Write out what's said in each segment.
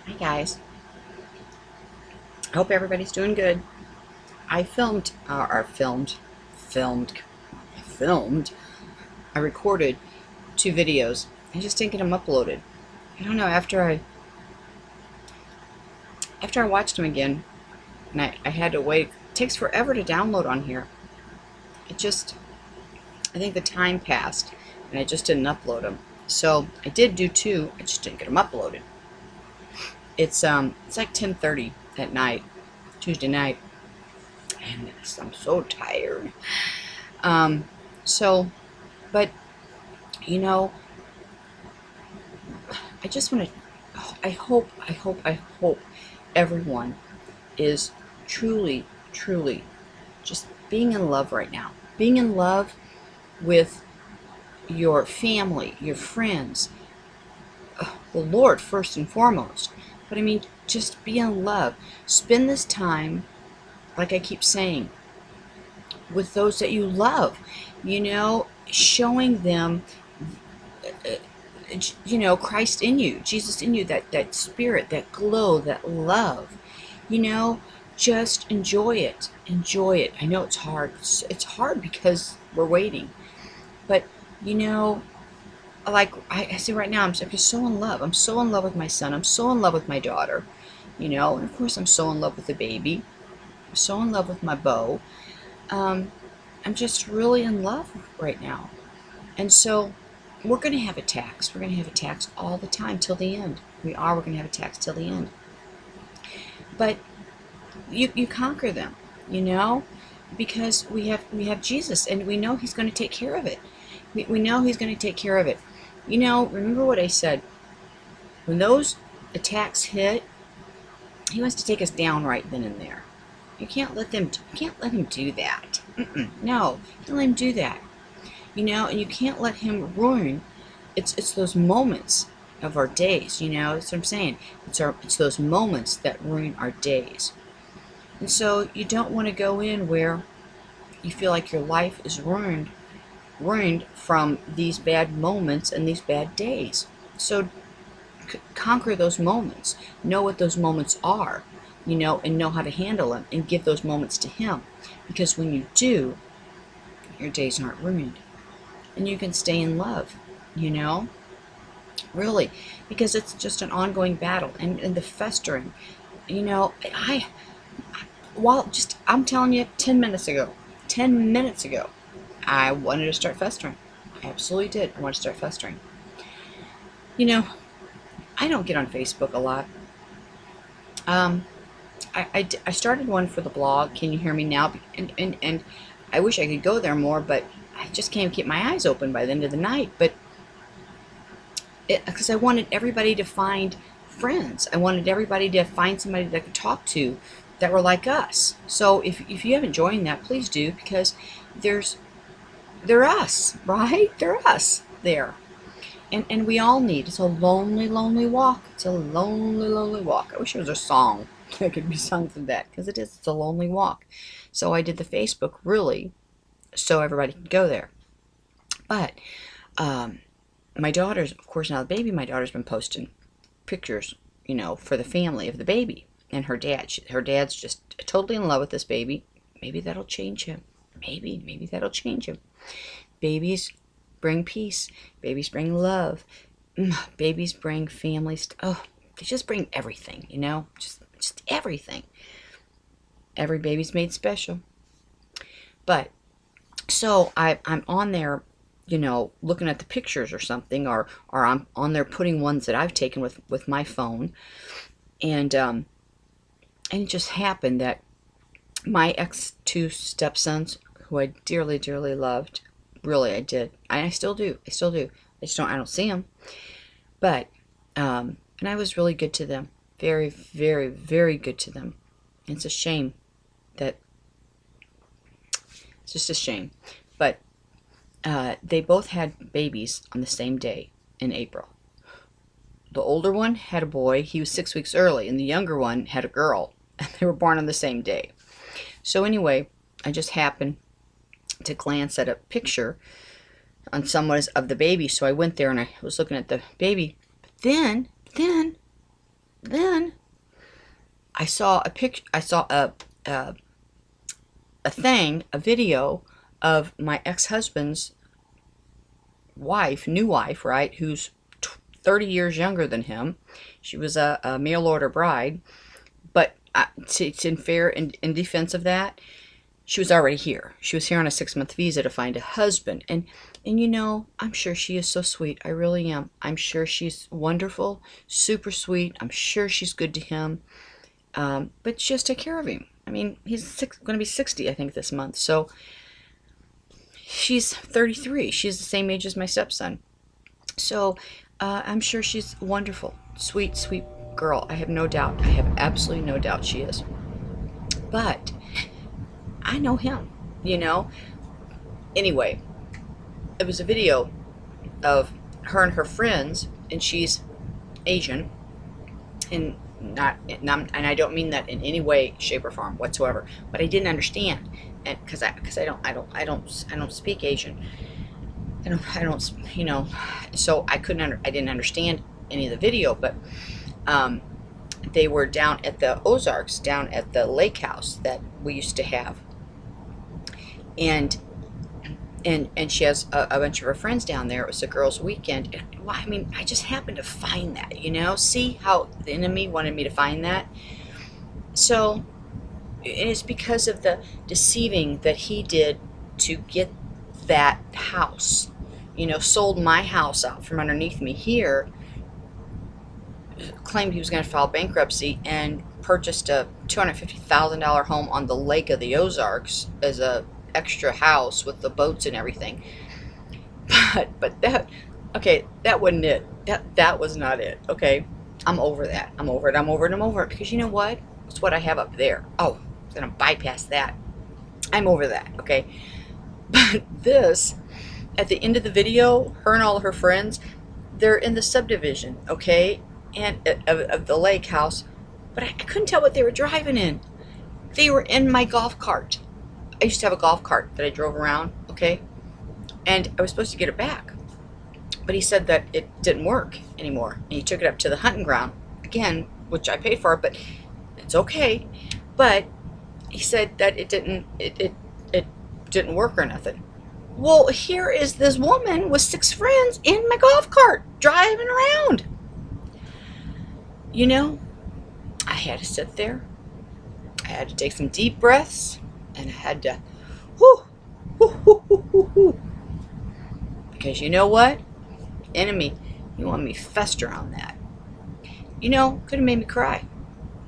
Hi guys. I hope everybody's doing good. I filmed. I recorded 2 videos. I just didn't get them uploaded. I don't know. After I watched them again, and I had to wait. It takes forever to download on here. I think the time passed, and I just didn't upload them. So I did do 2. I just didn't get them uploaded. It's like 10:30 at night, Tuesday night, and I'm so tired. Um, so, but you know, I just want to. I hope everyone is truly just being in love right now. Being in love with your family, your friends, the Lord first and foremost. But I mean, just be in love. Spend this time, like I keep saying, with those that you love. Showing them Christ in you, Jesus in you, that spirit, that glow, that love. you know just enjoy it. I know it's hard. It's hard because we're waiting, but you know like I say right now, I'm just so in love. I'm so in love with my son. I'm so in love with my daughter, and of course I'm so in love with the baby. I'm so in love with my beau. um, I'm just really in love right now. And so we're going to have attacks. We're going to have attacks all the time till the end. We're going to have attacks till the end. But you conquer them, because we have Jesus, and we know He's going to take care of it. We know He's going to take care of it. Remember what I said. When those attacks hit, He wants to take us down right then and there. You can't let Him do that. No, you can't let Him do that. And you can't let Him ruin. It's those moments of our days. That's what I'm saying. It's those moments that ruin our days. And so you don't want to go in where you feel like your life is ruined from these bad moments and these bad days. So conquer those moments. Know what those moments are, and know how to handle them, and give those moments to Him. Because when you do, your days aren't ruined. And you can stay in love, really, because it's just an ongoing battle. And the festering, I'm telling you, 10 minutes ago, I wanted to start festering. I absolutely did. I want to start festering. I don't get on Facebook a lot. I started one for the blog. Can you hear me now? And I wish I could go there more, but I just can't keep my eyes open by the end of the night. But because I wanted everybody to find friends. I wanted everybody to find somebody that I could talk to that were like us. So if you haven't joined that, please do, because they're us, right? They're us there. And we all need. It's a lonely walk. It's a lonely walk. I wish there was a song that could be sung for that, because it is. It's a lonely walk. So I did the Facebook really so everybody could go there. But my daughter's, of course, now the baby, my daughter's been posting pictures, for the family of the baby and her dad. Her dad's just totally in love with this baby. Maybe that'll change him. Maybe that'll change him. Babies bring peace. Babies bring love. Babies bring families. Oh, they just bring everything, just everything. Every baby's made special. But so I'm on there, looking at the pictures or something, or I'm on there putting ones that I've taken with my phone, and it just happened that my two stepsons, who I dearly loved, really I did, I still do. I just don't see them, but and I was really good to them, very good to them. And it's a shame that it's just a shame, but they both had babies on the same day in April. The older one had a boy. He was 6 weeks early, and the younger one had a girl, and they were born on the same day. So anyway, I just happened to glance at a picture on someone's of the baby, so I went there and I was looking at the baby. But then I saw a picture. I saw a a video of my ex-husband's wife, new wife, right? Who's 30 years younger than him. She was a mail order bride, but it's in fair in defense of that. She was already here. She was here on a 6-month visa to find a husband. And you know, I'm sure she is so sweet. I really am. I'm sure she's wonderful, super sweet. I'm sure she's good to him. But she has to take care of him. I mean, he's going to be 60, I think, this month. So she's 33. She's the same age as my stepson. So I'm sure she's wonderful, sweet, sweet girl. I have no doubt. I have absolutely no doubt she is. But I know him, you know. Anyway, it was a video of her and her friends, and she's Asian, and and I don't mean that in any way, shape, or form whatsoever. But I didn't understand, and because I don't speak Asian. I don't, you know, so I didn't understand any of the video, but they were down at the Ozarks, down at the lake house that we used to have, and she has a bunch of her friends down there. It was a girls' weekend. And, well, I mean, I just happened to find that, you know. See how the enemy wanted me to find that. So, and it's because of the deceiving that he did to get that house, you know, sold my house out from underneath me here, claimed he was going to file bankruptcy, and purchased a $250,000 home on the lake of the Ozarks as a extra house with the boats and everything. But that, okay, that wasn't it. That was not it. Okay, I'm over that. I'm over it because you know what? It's what I have up there. Oh, I'm gonna bypass that. I'm over that. Okay, but this, at the end of the video, her and all of her friends, they're in the subdivision, okay, and of the lake house, but I couldn't tell what they were driving in. They were in my golf cart. I used to have a golf cart that I drove around, okay, and I was supposed to get it back, but he said that it didn't work anymore, and he took it up to the hunting ground again, which I paid for, but it's okay. But he said that it didn't work or nothing. Well, here is this woman with 6 friends in my golf cart driving around. You know, I had to sit there. I had to take some deep breaths, and I had to, because you know what? Enemy, you want me to fester on that. You know, could have made me cry.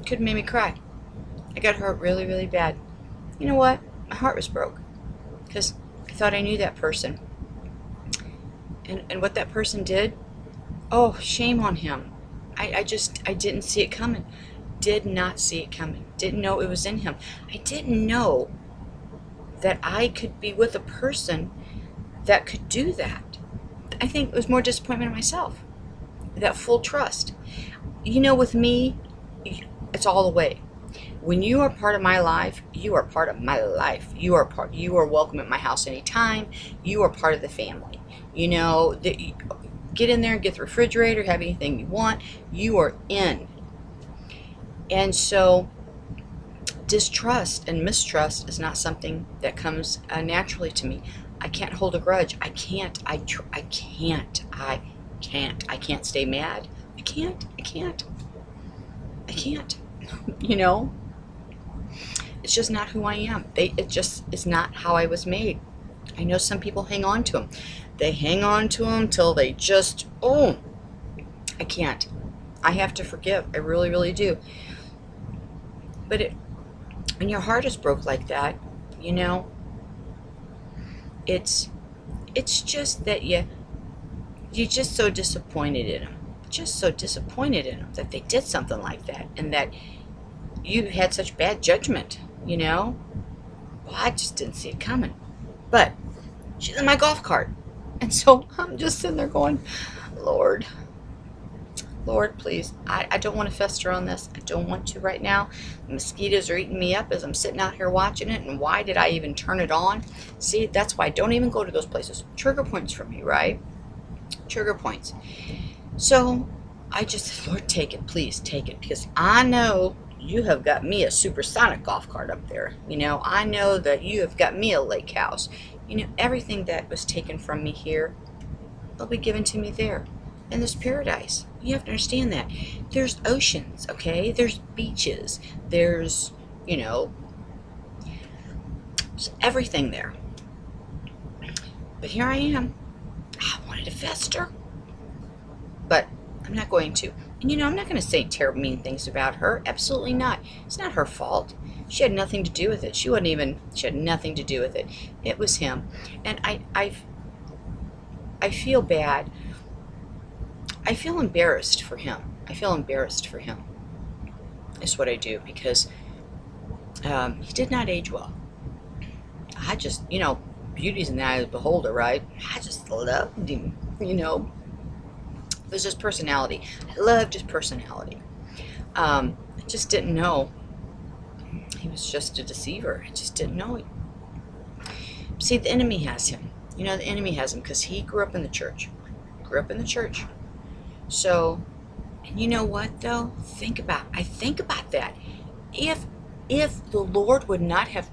Could have made me cry. I got hurt really, really bad. You know what? My heart was broke because I thought I knew that person. And what that person did, oh, shame on him. I didn't see it coming. Did not see it coming. Didn't know it was in him. I didn't know that I could be with a person that could do that. I think it was more disappointment in myself. That full trust. You know, with me, it's all the way. When you are part of my life, you are part of my life. You are welcome at my house anytime. You are part of the family. You know, get in there and get the refrigerator, have anything you want. You are in. And so distrust and mistrust is not something that comes naturally to me. I can't hold a grudge. I can't stay mad. I can't. You know, it's just not who I am. It just is not how I was made. I know some people hang on to them. They hang on to them till they just, oh, I can't. I have to forgive. I really, really do. But when your heart is broke like that, you know, it's just that you're just so disappointed in them. Just so disappointed in them that they did something like that, and that you had such bad judgment, you know. Well, I just didn't see it coming. But she's in my golf cart, and so I'm just sitting there going, Lord, please, I don't want to fester on this. I don't want to right now. The mosquitoes are eating me up as I'm sitting out here watching it, and why did I even turn it on? See, that's why I don't even go to those places. Trigger points for me, right? Trigger points. So I just said, Lord, take it, please take it, because I know you have got me a supersonic golf cart up there. You know, I know that you have got me a lake house. You know, everything that was taken from me here will be given to me there in this paradise. You have to understand that. There's oceans, okay? There's beaches. There's, you know, there's everything there. But here I am. I wanted to fester, but I'm not going to. And you know, I'm not going to say terrible, mean things about her. Absolutely not. It's not her fault. She had nothing to do with it. She had nothing to do with it. It was him. And I feel bad. I feel embarrassed for him. I feel embarrassed for him. Is what I do, because he did not age well. I just, you know, beauty's in the eye of the beholder, right? I just loved him, you know. It was his personality. I loved his personality. I just didn't know he was just a deceiver. I just didn't know it. See, the enemy has him. You know, the enemy has him because he grew up in the church. Grew up in the church. So, and you know what though? I think about that. If the Lord would not have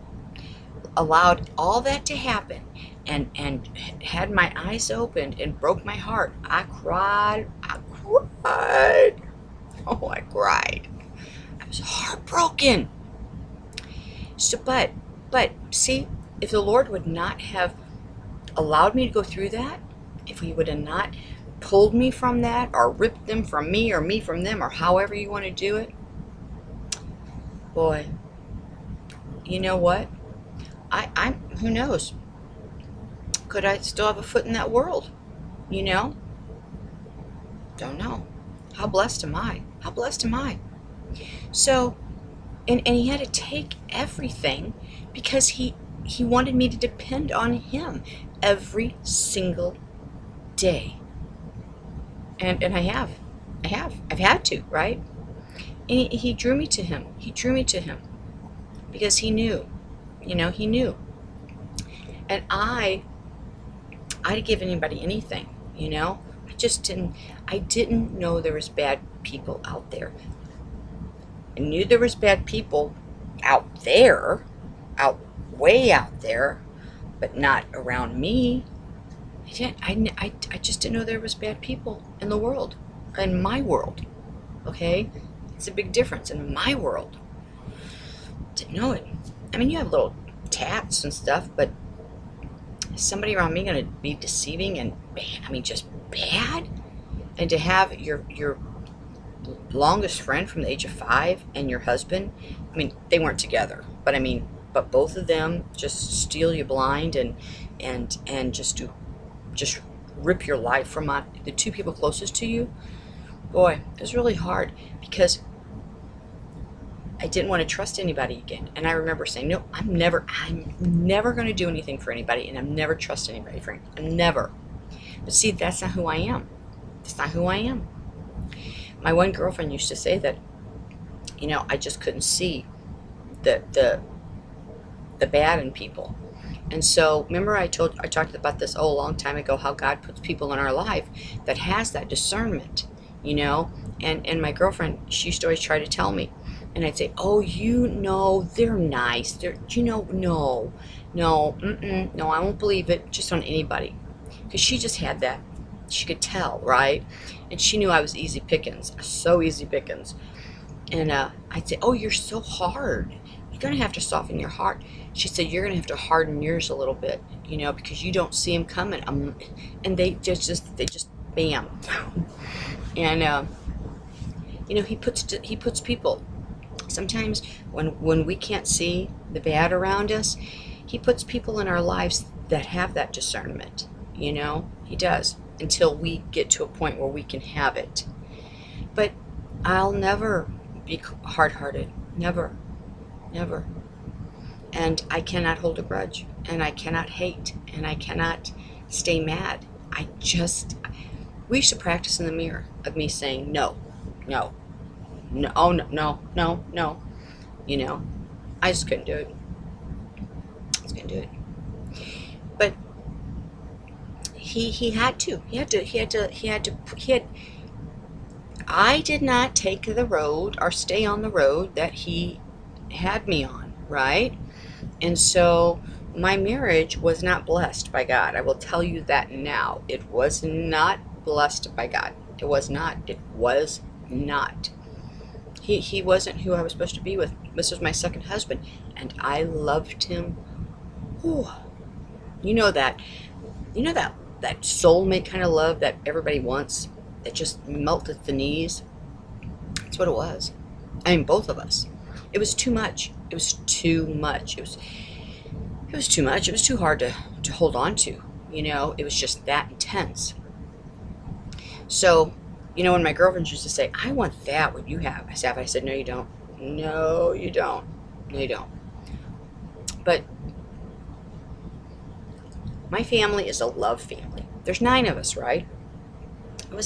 allowed all that to happen and had my eyes opened and broke my heart, I cried. Oh, I cried. I was heartbroken. So, but see, if the Lord would not have allowed me to go through that, if he would have not pulled me from that, or ripped them from me, or me from them, or however you want to do it, boy, you know what? I'm who knows? Could I still have a foot in that world? You know? Don't know. How blessed am I? How blessed am I? So, and he had to take everything because he wanted me to depend on him every single day. And I have. I've had to, right? And he drew me to him. He drew me to him because he knew. You know, he knew. And I'd give anybody anything, you know? I didn't know there was bad people out there. I knew there was bad people out there, way out there, but not around me. I just didn't know there was bad people in the world, in my world, okay? It's a big difference in my world. Didn't know it. I mean, you have little tats and stuff, but is somebody around me going to be deceiving and bad? I mean, just bad? And to have your longest friend from the age of 5 and your husband, I mean, they weren't together, but both of them just steal you blind and just rip your life from the two people closest to you. Boy, it was really hard because I didn't want to trust anybody again. And I remember saying, no, I'm never going to do anything for anybody, and I'm never trust anybody, Frank. I'm never. But see, that's not who I am. That's not who I am. My one girlfriend used to say that, you know, I just couldn't see the bad in people. And so, remember I talked about this a long time ago, how God puts people in our life that has that discernment, you know. And my girlfriend, she used to always try to tell me, and I'd say, oh, you know, they're nice. They're, you know, no, I won't believe it just on anybody. Because she just had that. She could tell, right? And she knew I was easy pickings, so easy pickings. And I'd say, oh, you're so hard. You're going to have to soften your heart. She said, you're going to have to harden yours a little bit, you know, because you don't see them coming. And they just bam. And, you know, he puts people. Sometimes when we can't see the bad around us, he puts people in our lives that have that discernment, you know. He does, until we get to a point where we can have it. But I'll never be hard-hearted. Never. And I cannot hold a grudge, and I cannot hate, and I cannot stay mad. We should practice in the mirror of me saying no. You know, I just couldn't do it. But he had to. I did not take the road or stay on the road that he had me on, right? And so my marriage was not blessed by God. I will tell you that now. It was not blessed by God. It was not. It was not. He wasn't who I was supposed to be with. This was my second husband, and I loved him. Whew. You know that. You know that soulmate kind of love that everybody wants. That just melts at the knees. That's what it was. I mean, both of us. It was too much. It was too much. It was too much. It was too hard to hold on to. It was just that intense. So, when my girlfriends used to say, I want that, what you have. I said, no, you don't. No, you don't. No, you don't. But my family is a love family. There's 9 of us, right? My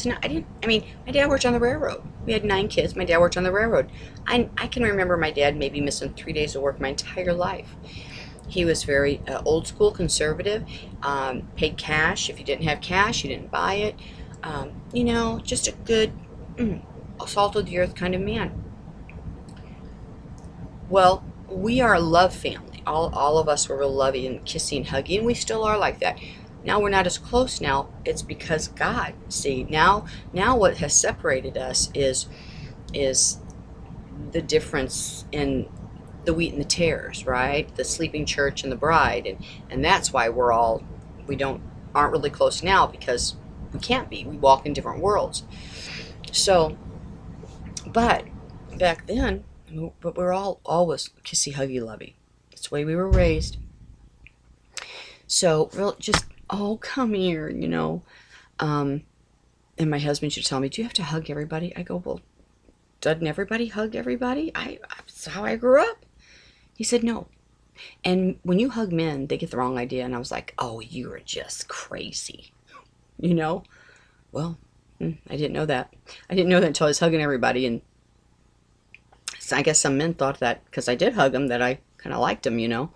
dad worked on the railroad. We had 9 kids. My dad worked on the railroad. I can remember my dad maybe missing 3 days of work my entire life. He was very old school, conservative, paid cash. If you didn't have cash, you didn't buy it. Just a good, salt of the earth kind of man. Well, we are a love family. All of us were real lovey and kissy and huggy, and we still are like that. Now we're not as close now. It's because God. See, now what has separated us is the difference in the wheat and the tares, right? The sleeping church and the bride, and that's why aren't really close now, because we can't be. We walk in different worlds. So, but back then, we're all always kissy, huggy, lovey. That's the way we were raised. So, just, oh, come here, And my husband should tell me, do you have to hug everybody? I go, well, doesn't everybody hug everybody? That's how I grew up. He said, no. And when you hug men, they get the wrong idea. And I was like, oh, you are just crazy. Well, I didn't know that. I didn't know that until I was hugging everybody. And so I guess some men thought that because I did hug them that I kind of liked them, I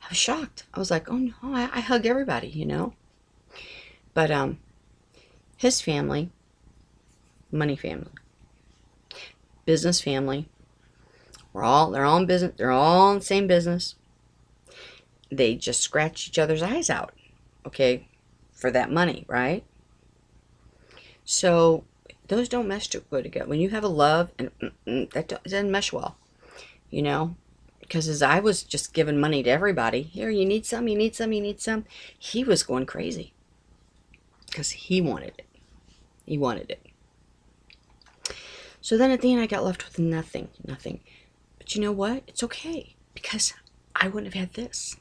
was shocked. I was like, oh, no, I hug everybody, But his family, money family, business family, they're all in business. They're all in the same business. They just scratch each other's eyes out, okay, for that money, right? So those don't mesh too good together. When you have a love, and that doesn't mesh well, because as I was just giving money to everybody, here, you need some, you need some, you need some, he was going crazy because he wanted it. He wanted it. So then at the end, I got left with nothing. But you know what? It's okay, because I wouldn't have had this.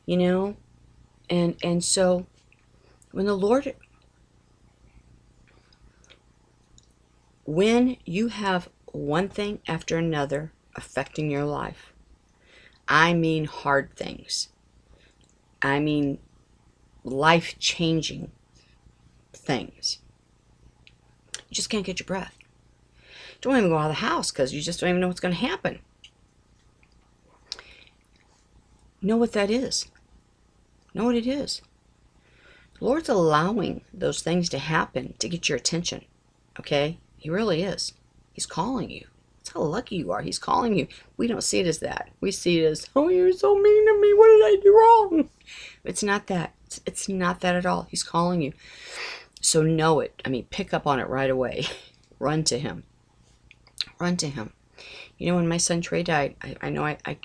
And so when you have one thing after another affecting your life, I mean hard things, I mean life-changing things, you just can't get your breath. Don't even go out of the house because you just don't even know what's going to happen. Know what that is. Know what it is. The Lord's allowing those things to happen to get your attention. Okay? He really is. He's calling you. That's how lucky you are. He's calling you. We don't see it as that. We see it as, oh, you're so mean to me. What did I do wrong? It's not that. It's not that at all. He's calling you. So know it. Pick up on it right away. Run to him. Run to him. When my son Trey died, I know I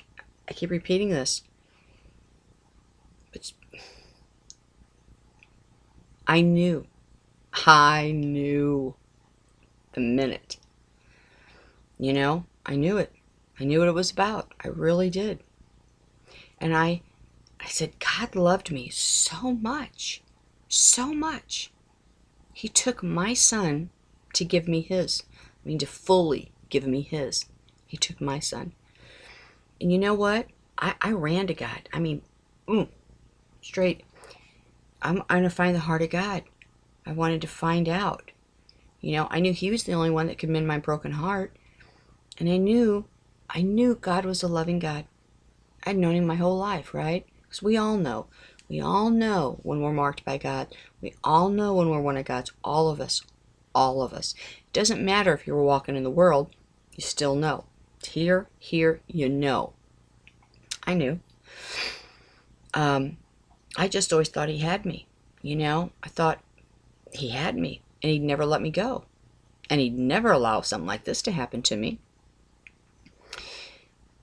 keep repeating this. But I knew the minute. I knew it. I knew what it was about. I really did. And I said, God loved me so much. So much. He took my son to give me his. To fully give me his. He took my son. And you know what? I ran to God. Straight. I'm going to find the heart of God. I wanted to find out. I knew he was the only one that could mend my broken heart. And I knew God was a loving God. I'd known him my whole life, right? Because we all know. We all know when we're marked by God. We all know when we're one of God's. All of us. all of us. It doesn't matter if you were walking in the world, you still know. Here, you know. I knew. I just always thought he had me. You know, I thought he had me and he'd never let me go. And he'd never allow something like this to happen to me.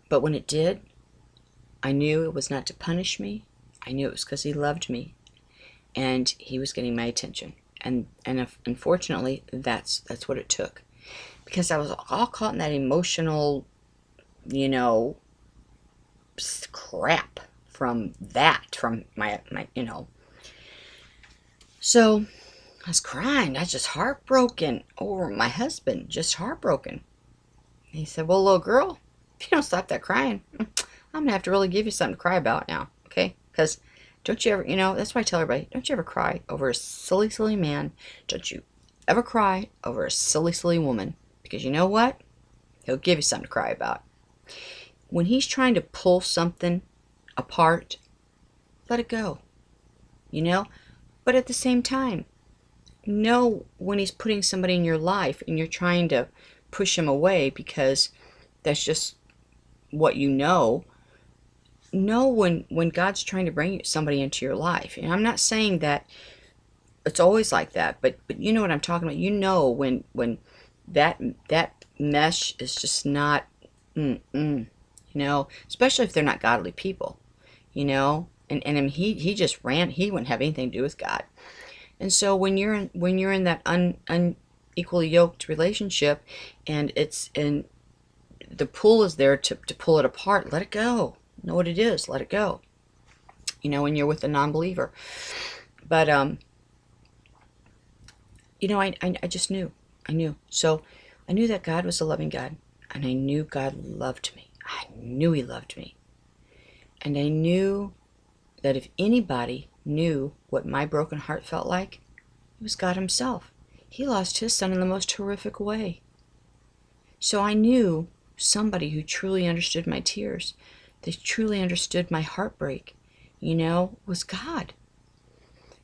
But when it did, I knew it was not to punish me. I knew it was because he loved me. And he was getting my attention. And unfortunately, that's what it took. Because I was all caught in that emotional, you know, crap from my you know. So I was crying. I was just heartbroken over my husband. Just heartbroken. And he said, well, little girl, if you don't stop that crying, I'm going to have to really give you something to cry about now. Okay? Because don't you ever, you know, that's why I tell everybody, don't you ever cry over a silly, silly man. Don't you ever cry over a silly, silly woman. Because you know what? He'll give you something to cry about. When he's trying to pull something apart, let it go. You know? But at the same time, know when he's putting somebody in your life and you're trying to push him away because that's just what you know when God's trying to bring somebody into your life. And I'm not saying that it's always like that, but you know what I'm talking about. You know when that mesh is just not you know, especially if they're not godly people, you know. And he just ran. He wouldn't have anything to do with God. And so when you're in that unequally yoked relationship, and the pull is there to pull it apart, let it go. Know what it is, let it go. You know, when you're with a non-believer. But you know, I just knew. I knew. So I knew that God was a loving God, and I knew God loved me. I knew he loved me. And I knew that if anybody knew what my broken heart felt like, it was God himself. He lost his son in the most horrific way. So I knew somebody who truly understood my tears, that truly understood my heartbreak, you know, was God.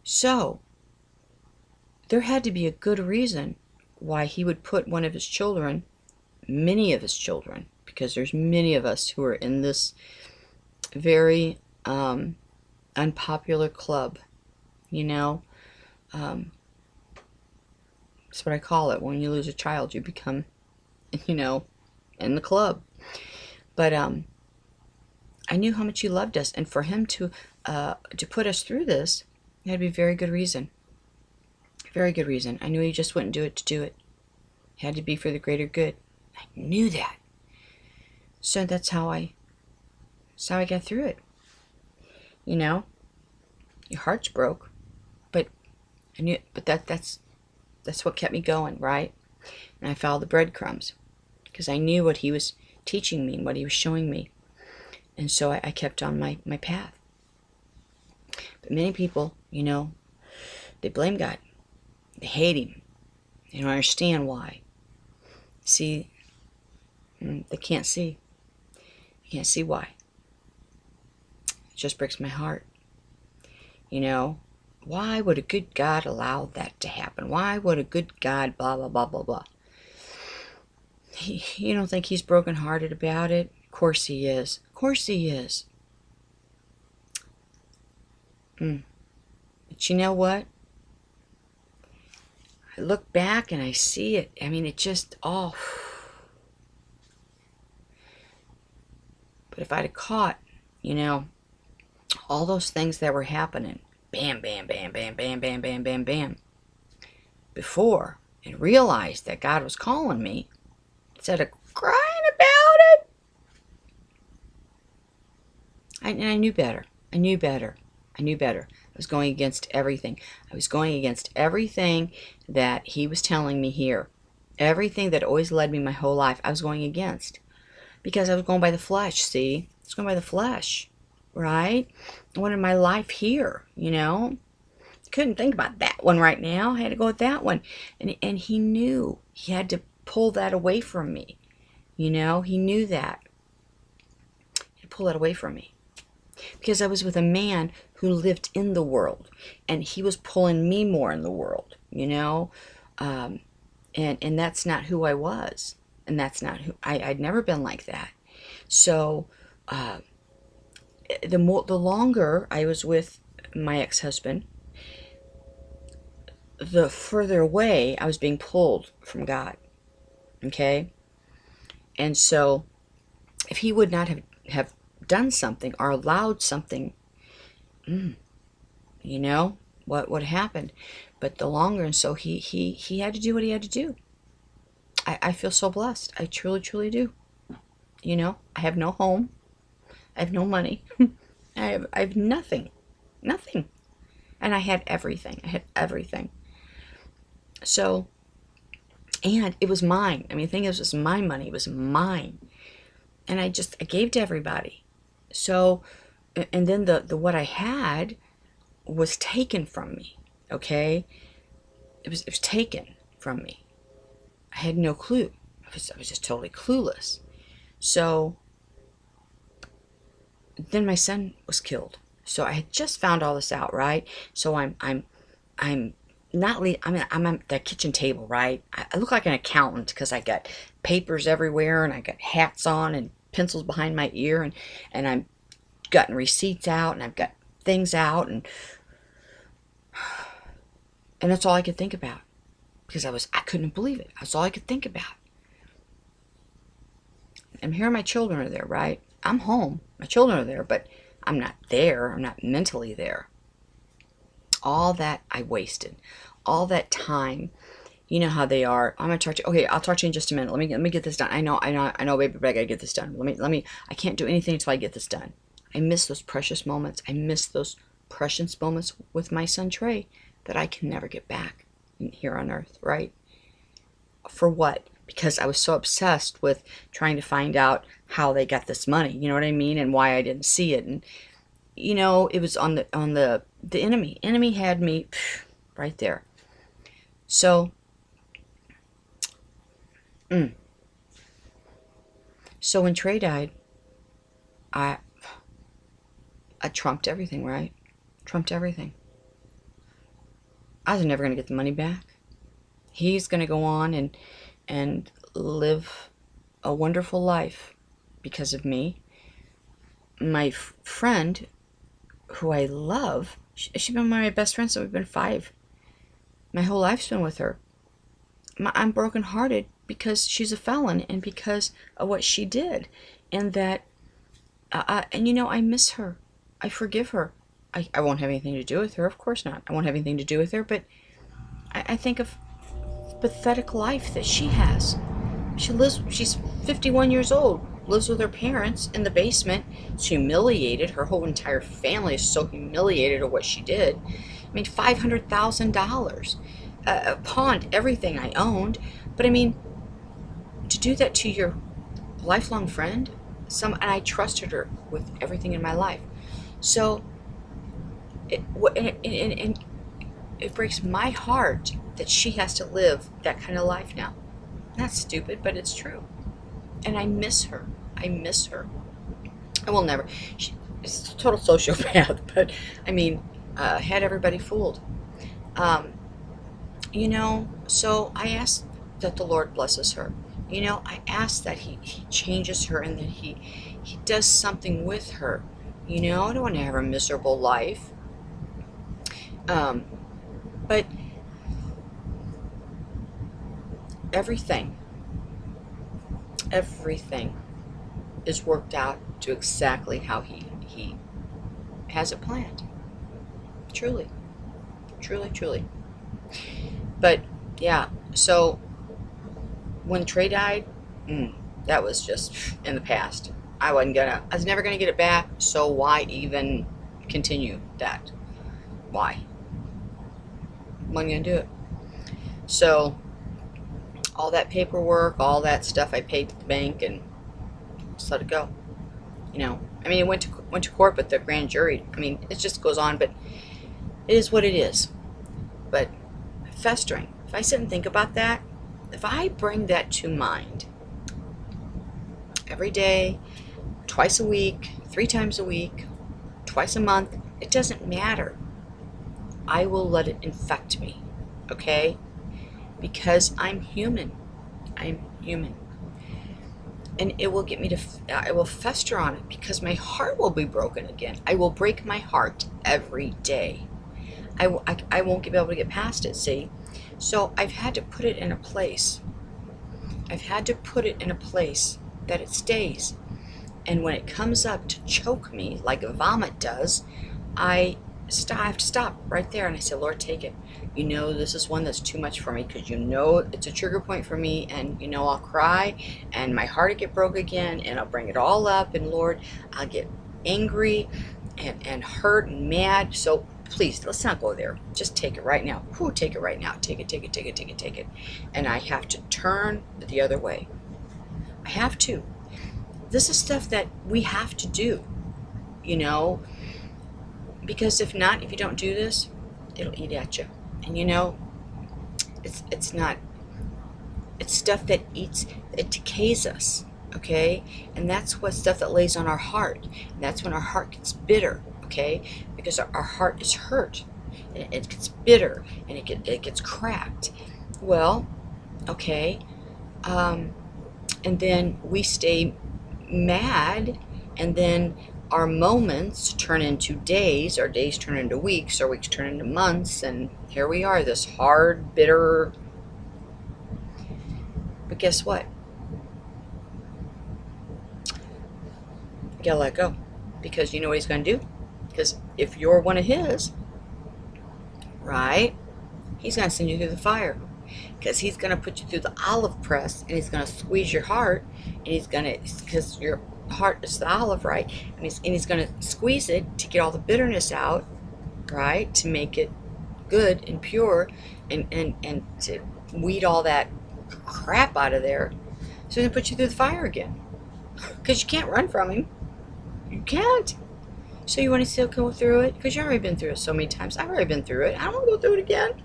So there had to be a good reason why he would put one of his children, many of his children, because there's many of us who are in this very unpopular club, you know. That's what I call it. When you lose a child, you become, you know, in the club. But I knew how much he loved us, and for him to put us through this, it had to be a very good reason. Very good reason. I knew he just wouldn't do it to do it. It had to be for the greater good. I knew that. So that's how I got through it. You know, your heart's broke, but I knew. But that's what kept me going, right? And I followed the breadcrumbs because I knew what he was teaching me and what he was showing me, and so I kept on my path. But many people, you know, they blame God. They hate him. They don't understand why. See, they can't see. They can't see why. It just breaks my heart. You know, why would a good God allow that to happen? Why would a good God blah, blah, blah, blah, blah? You don't think he's brokenhearted about it? Of course he is. Of course he is. But you know what? I look back and I see it. I mean, it just all... But if I'd have caught, you know, all those things that were happening, bam, bam, bam, bam, bam, bam, bam, bam, bam, before, and realized that God was calling me, instead of crying about it, I knew better. I knew better. I knew better. I was going against everything. I was going against everything that he was telling me here. Everything that always led me my whole life, I was going against. Because I was going by the flesh, see? I was going by the flesh, right? I wanted my life here, you know? Couldn't think about that one right now. I had to go with that one. And he knew. He had to pull that away from me. You know? He knew that. He had to pull that away from me. Because I was with a man who lived in the world. And he was pulling me more in the world, you know? And that's not who I was, and that's not who I'd never been like that. So the longer I was with my ex-husband, the further away I was being pulled from God. Okay? And so if he would not have done something or allowed something, you know, what would happen? But the longer, and so he had to do what he had to do. I feel so blessed. I truly, truly do. You know, I have no home. I have no money. I have nothing. Nothing. And I had everything. I had everything. So, and it was mine. I mean, the thing is, it was my money. It was mine. And I gave to everybody. So, and then the what I had was taken from me. Okay? It was taken from me. I had no clue. I was just totally clueless. So then my son was killed. So I had just found all this out, right? So I'm not I'm at the kitchen table, right? I look like an accountant because I got papers everywhere and I got hats on and pencils behind my ear, and I'm gotten receipts out and I've got things out, and that's all I could think about because I couldn't believe it. That's all I could think about. And here my children are there, right? I'm home. My children are there, but I'm not there. I'm not mentally there. All that I wasted, all that time. You know how they are. I'm gonna talk to you. Okay, I'll talk to you in just a minute. Let me get this done. I know, baby, but I gotta get this done. Let me. I can't do anything until I get this done. I miss those precious moments. I miss those precious moments with my son Trey that I can never get back here on earth, right? For what? Because I was so obsessed with trying to find out how they got this money, you know what I mean, and why I didn't see it. And you know, it was on the enemy. Enemy had me right there. So so when Trey died, I trumped everything, right? Trumped everything. I was never going to get the money back. He's going to go on and live a wonderful life because of me. My friend, who I love, she's been one of my best friends since we've been 5. My whole life's been with her. I'm brokenhearted because she's a felon and because of what she did. And that, and you know, I miss her. I forgive her. I won't have anything to do with her, of course not. I won't have anything to do with her, but I think of the pathetic life that she has. She's 51 years old, lives with her parents in the basement. It's humiliated. Her whole entire family is so humiliated at what she did. I mean, $500,000. Pawned everything I owned. But I mean, to do that to your lifelong friend, and I trusted her with everything in my life. So, it breaks my heart that she has to live that kind of life now. That's stupid, but it's true. And I miss her. I miss her. I will never. She's a total sociopath, but I mean, had everybody fooled. You know, so I ask that the Lord blesses her. You know, I ask that he changes her and that he does something with her. You know, I don't want to have a miserable life. But everything is worked out to exactly how he has it planned. Truly. Truly, truly. But yeah, so when Trey died, that was just in the past. I was never gonna get it back, so why even continue that? Why? Wasn't gonna do it. So all that paperwork, all that stuff I paid to the bank, and just let it go. You know, I mean, it went to court, but the grand jury. I mean, it just goes on, but it is what it is. But festering. If I sit and think about that, if I bring that to mind every day, twice a week, 3 times a week, twice a month, it doesn't matter. I will let it infect me, okay? because I'm human. I'm human. And it will get me to, I will fester on it because my heart will be broken again. I will break my heart every day. I won't be able to get past it, see? So I've had to put it in a place. I've had to put it in a place that it stays. And when it comes up to choke me like a vomit does, I have to stop right there. And I say, Lord, take it. You know, this is one that's too much for me, because you know it's a trigger point for me, and you know I'll cry and my heart will get broke again, and I'll bring it all up, and Lord, I'll get angry and hurt and mad. So please, let's not go there. Just take it right now. Whew, take it right now. Take it, take it, take it, take it, take it. And I have to turn the other way. I have to. This is stuff that we have to do, you know, because if not, if you don't do this, it'll eat at you. And you know, it's not, it's stuff that eats, it decays us, okay? And that's what stuff that lays on our heart. And that's when our heart gets bitter, okay? Because our heart is hurt, and it gets bitter, and it gets cracked. Well, okay, and then we stay mad, and then our moments turn into days, our days turn into weeks, our weeks turn into months, and here we are, this hard, bitter. But guess what? You gotta let go, because you know what he's gonna do? Because if you're one of his, right, he's gonna send you through the fire, because he's gonna put you through the olive press, and he's gonna squeeze your heart, and he's gonna, because your heart is the olive, right, and he's gonna squeeze it to get all the bitterness out, right, to make it good and pure, and to weed all that crap out of there. So he's gonna put you through the fire again, because you can't run from him. You can't. So you want to still go through it, because you've already been through it so many times. I've already been through it. I don't want to go through it again.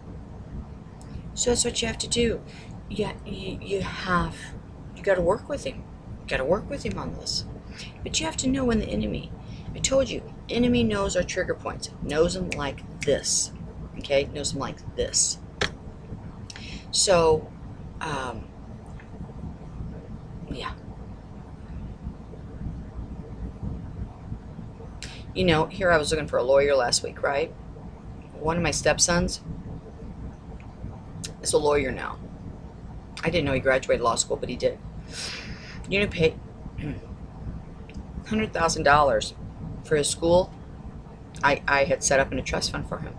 So that's what you have to do. You got to work with him. You got to work with him on this. But you have to know when the enemy, I told you, enemy knows our trigger points. Knows them like this. Okay? Knows them like this. So, yeah. You know, here I was looking for a lawyer last week, right? One of my stepsons is a lawyer now. I didn't know he graduated law school, but he did. You know, paid $100,000 for his school. I had set up in a trust fund for him.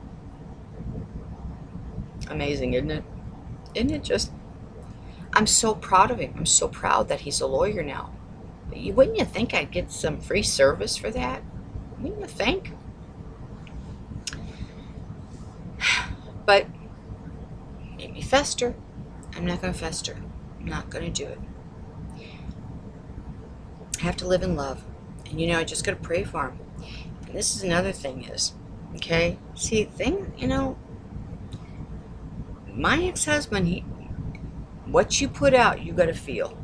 Amazing, isn't it? Isn't it just? I'm so proud of him. I'm so proud that he's a lawyer now. Wouldn't you think I'd get some free service for that? Wouldn't you think? But made me fester. I'm not going to fester. I'm not going to do it. I have to live in love. And you know, I just got to pray for him. And this is another thing is, okay? See, you know, my ex-husband, what you put out, you got to feel.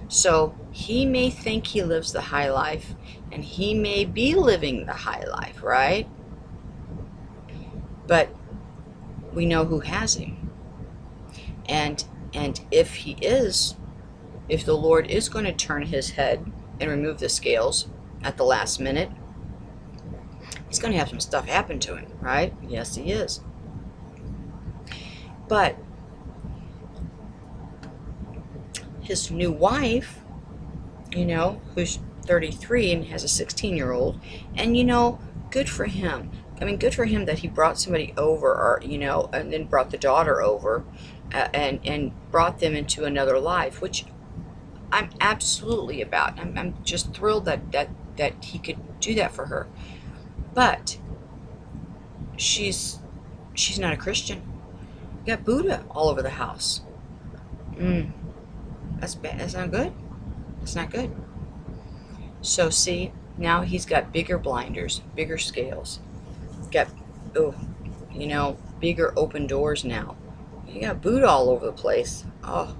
So he may think he lives the high life, and he may be living the high life, right? But we know who has him. And if he is, if the Lord is going to turn his head and remove the scales at the last minute, he's going to have some stuff happen to him, right? Yes, he is. But his new wife, you know, who's 33 and has a 16-year-old, and you know, good for him. I mean, good for him that he brought somebody over, or you know, and then brought the daughter over, and brought them into another life, which I'm absolutely about. I'm just thrilled that he could do that for her. But she's not a Christian. You got Buddha all over the house. That's bad. That's not good. That's not good. So see, now he's got bigger blinders, bigger scales. Got, you know, bigger open doors now. You got Buddha all over the place. Oh,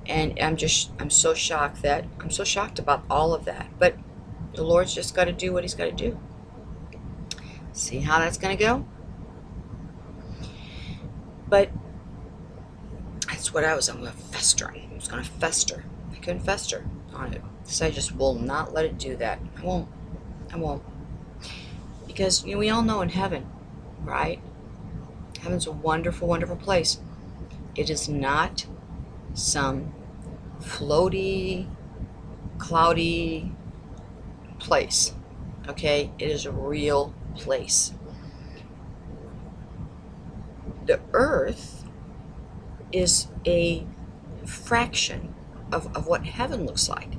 and I'm so shocked about all of that. But the Lord's just got to do what he's got to do. See how that's going to go? But that's what I was. I'm going festering. I was going to fester. I couldn't fester on it. So I just will not let it do that. I won't. I won't. Because, we all know in heaven, right? Heaven's a wonderful, wonderful place. It is not some floaty, cloudy place. Okay? It is a real place. The earth is a fraction of what heaven looks like.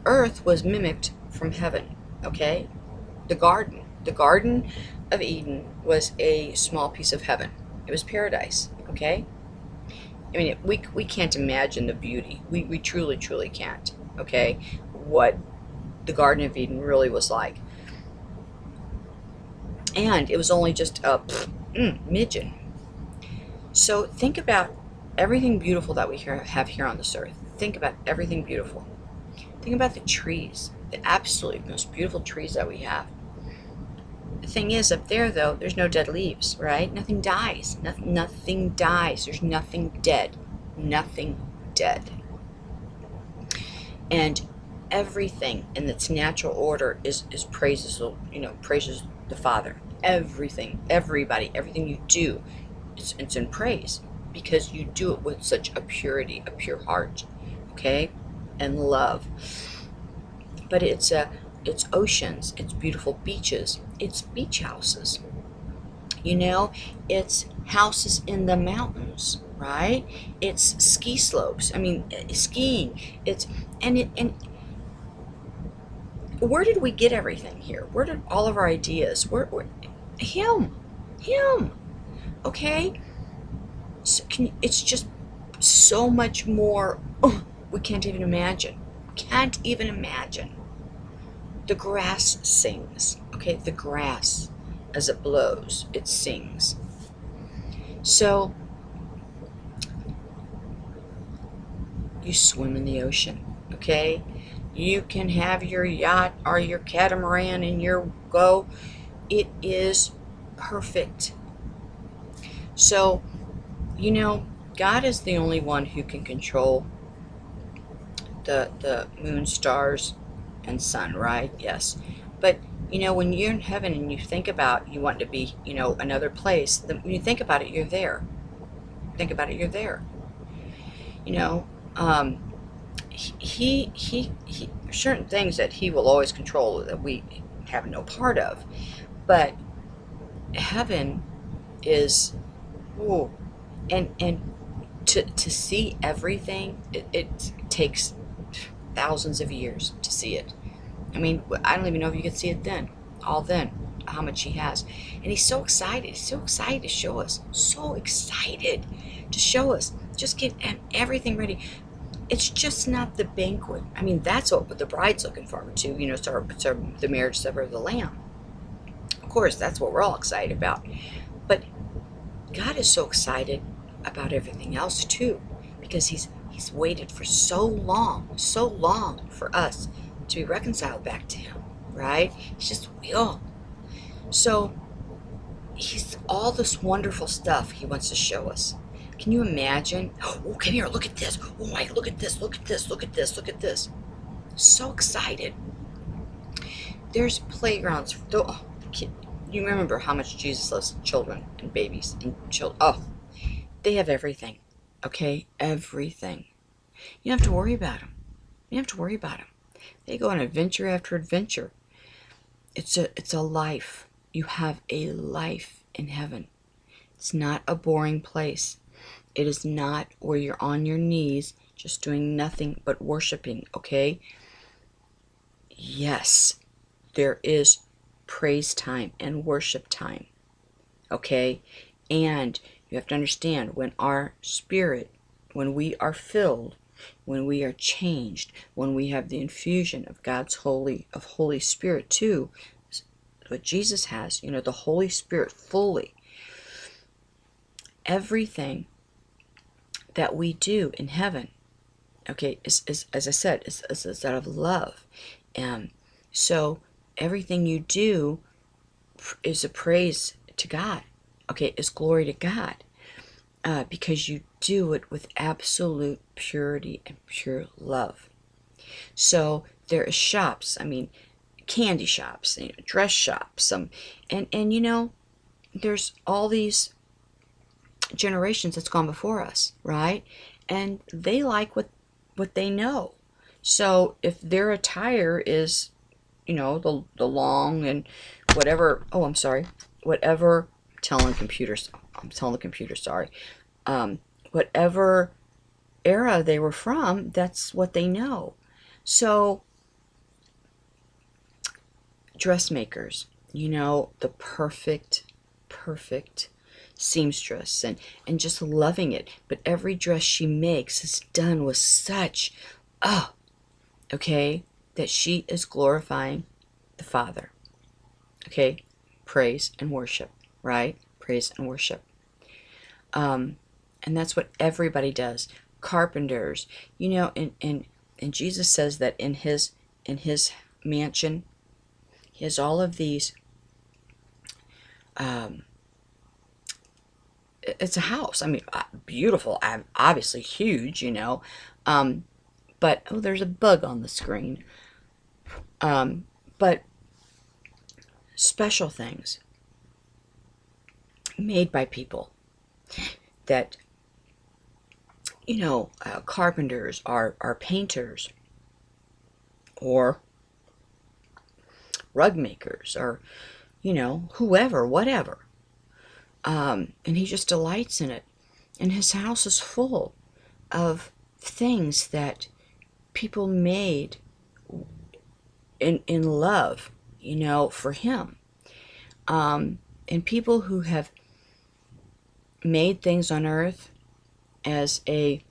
Earth was mimicked from heaven, okay? The Garden of Eden was a small piece of heaven. It was paradise, okay? I mean, we can't imagine the beauty. We truly, truly can't, okay? What the Garden of Eden really was like. And it was only just a midget. So think about everything beautiful that we have here on this earth. Think about everything beautiful. Think about the trees, the absolutely most beautiful trees that we have. The thing is, up there, though, there's no dead leaves, right? Nothing dies. Nothing dies. There's nothing dead. Nothing dead. And everything in its natural order is praises, praises the Father. Everything, everybody, everything you do, it's in praise, because you do it with such a purity, a pure heart, okay, and love. But it's oceans, it's beautiful beaches, it's beach houses, it's houses in the mountains, right? It's ski slopes. I mean, skiing. And where did we get everything here? Where did all of our ideas? Where him, okay? So it's just so much more. We can't even imagine. Can't even imagine. The grass sings, okay? The grass, as it blows, it sings. So, you swim in the ocean, okay? You can have your yacht or your catamaran and your go. It is perfect. So, God is the only one who can control the moon, stars, and sun, right? Yes. But when you're in heaven and you think about you want to be another place, when you think about it, you're there. Think about it, you're there. He certain things that he will always control that we have no part of. But heaven is, ooh, and to see everything, it takes thousands of years to see it. I mean, I don't even know if you could see it then, how much he has. And he's so excited to show us, so excited to show us, just get everything ready. It's just not the banquet. I mean, that's what the bride's looking forward to, it's the marriage supper of the Lamb. Of course, that's what we're all excited about. But God is so excited about everything else too, because he's waited for so long for us to be reconciled back to him, right? He's just so he's all this wonderful stuff he wants to show us. Can you imagine? Oh, come here, look at this. Oh my, look at this, look at this, look at this, look at this. So excited. There's playgrounds. You remember how much Jesus loves children and babies and children. Oh, they have everything, okay? Everything. You don't have to worry about them. They go on adventure after adventure. It's a life. You have a life in heaven. It's not a boring place. It is not where you're on your knees just doing nothing but worshiping, okay? Yes, there is praise time and worship time, okay? And you have to understand, when our spirit, when we are filled, when we are changed, when we have the infusion of God's Holy Spirit too, what Jesus has, the Holy Spirit fully, everything that we do in heaven, okay, is as I said, is out of love. So everything you do is a praise to God, okay, is glory to God. because you do it with absolute purity and pure love. So there is shops, I mean, candy shops, dress shops, and there's all these generations that's gone before us, right? And they like what they know. So if their attire is, the long and whatever, oh, I'm sorry, whatever, I'm telling the computer, sorry, whatever era they were from, that's what they know. So dressmakers, the perfect seamstress, and just loving it. But every dress she makes is done with such, okay, that she is glorifying the Father. Okay, praise and worship, right? Praise and worship. And that's what everybody does. Carpenters, and Jesus says that in his mansion, he has all of these. It's a house. I mean, beautiful, obviously huge, but oh, there's a bug on the screen. But special things made by people that, carpenters are painters or rug makers or, whoever, whatever. And he just delights in it. And his house is full of things that people made in love, for him. And people who have made things on earth as a,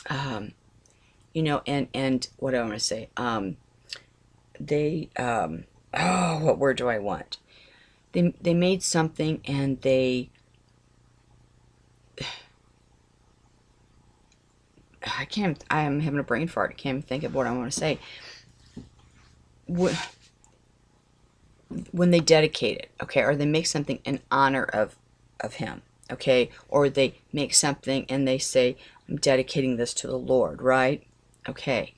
and what do I want to say? They, what word do I want? They made something and I am having a brain fart. I can't even think of what I want to say. When they dedicate it, okay, or they make something in honor of him, okay, or they make something and they say, I'm dedicating this to the Lord, right? Okay.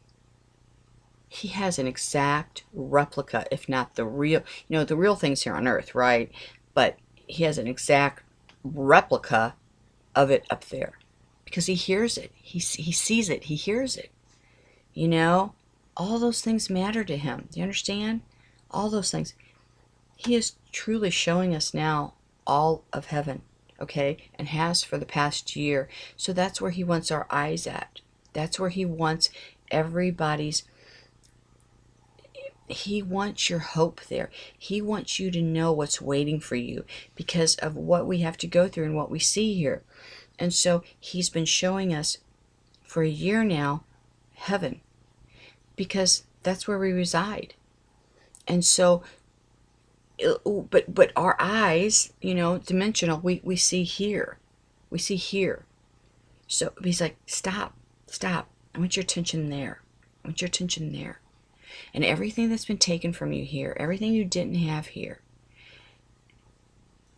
He has an exact replica, if not the real, the real things here on earth, right? But he has an exact replica of it up there because he hears it. He sees it. He hears it. All those things matter to him. Do you understand? All those things. He is truly showing us now all of heaven, okay, and has for the past year. So that's where he wants our eyes at. That's where he wants everybody's. He wants your hope there. He wants you to know what's waiting for you because of what we have to go through and what we see here. And so he's been showing us for a year now heaven because that's where we reside. And so, but our eyes, dimensional, we see here. We see here. So he's like, stop. I want your attention there. I want your attention there. And everything that's been taken from you here, everything you didn't have here,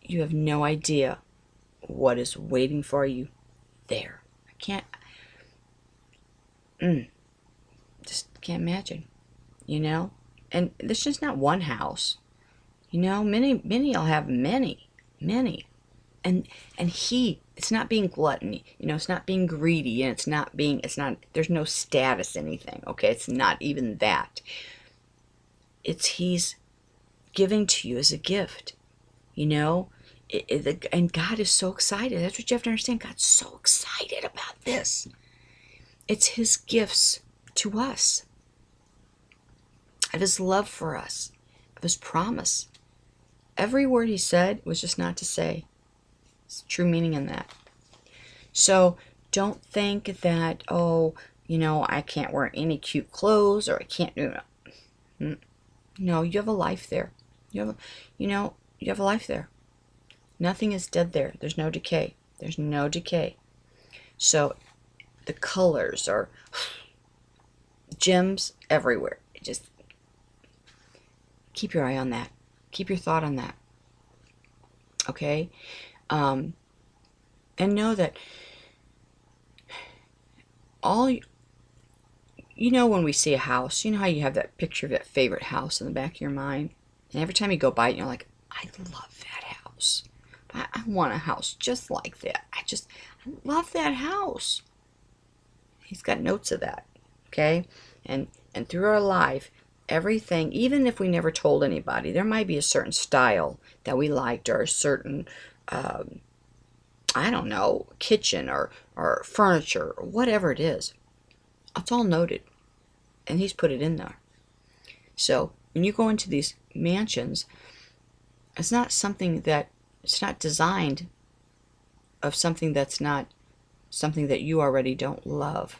you have no idea what is waiting for you there. I can't, just can't imagine, And this is just not one house, Many will have many. And it's not being gluttony, it's not being greedy, and there's no status anything, okay? It's not even that. He's giving to you as a gift, and God is so excited. That's what you have to understand. God's so excited about this. It's his gifts to us, of his love for us, of his promise. Every word he said was just not to say. It's true meaning in that. So don't think that, I can't wear any cute clothes or I can't do it. No, you have a life there. You have a life there. Nothing is dead there. There's no decay. There's no decay. So the colors are gems everywhere. Just keep your eye on that. Keep your thought on that. Okay? And know that all, you know, when we see a house, you know how you have that picture of that favorite house in the back of your mind? And every time you go by it, you're like, I love that house. I want a house just like that. I love that house. He's got notes of that, okay? And through our life, everything, even if we never told anybody, there might be a certain style that we liked, or a certain, I don't know, kitchen or furniture or whatever it is. It's all noted, and he's put it in there. So when you go into these mansions, it's not something that, it's not designed of something that's not something that you already don't love,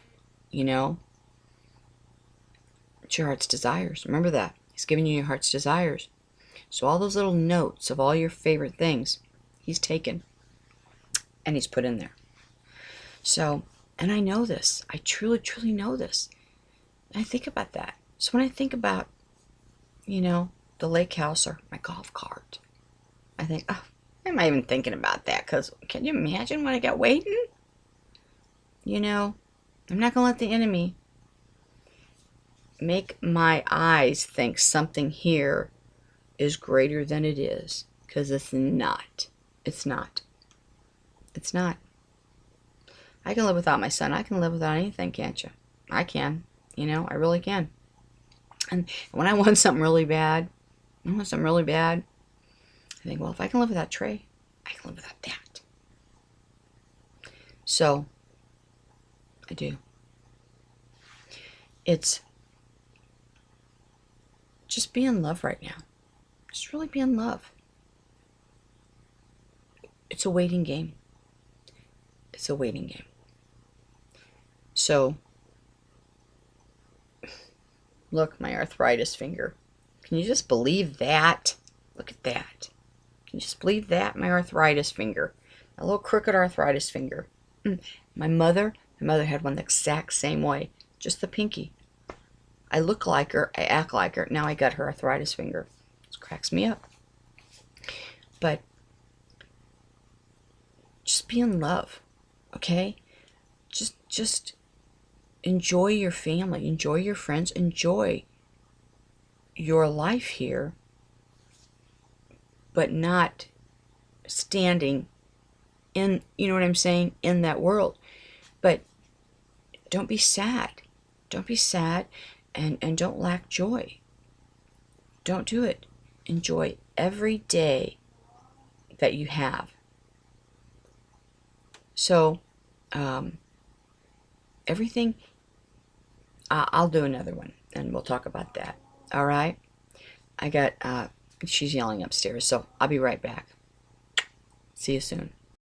you know? It's your heart's desires. Remember that. He's giving you your heart's desires. So all those little notes of all your favorite things, he's taken and he's put in there. So, and I know this. I truly, truly know this. And I think about that. So when I think about, you know, the lake house or my golf cart, I think, oh, why am I even thinking about that? Because can you imagine what I got waiting? You know, I'm not going to let the enemy make my eyes think something here is greater than it is. Because it's not. It's not. It's not. I can live without my son. I can live without anything, can't you? I can. You know, I really can. And when I want something really bad, I think, well, if I can live without Trey, I can live without that. So, I do. It's just be in love right now. Just really be in love. It's a waiting game. It's a waiting game. So, look, my arthritis finger. Can you just believe that? Look at that. Can you just believe that? My arthritis finger. A little crooked arthritis finger. My mother had one the exact same way. Just the pinky. I look like her. I act like her. Now I got her arthritis finger. It cracks me up. But just be in love. Okay? Just enjoy your family. Enjoy your friends. Enjoy your life here. But not standing in, you know what I'm saying, in that world. But don't be sad. Don't be sad, and don't lack joy. Don't do it. Enjoy every day that you have. So, everything, I'll do another one, and we'll talk about that. All right? I got, she's yelling upstairs, so I'll be right back. See you soon.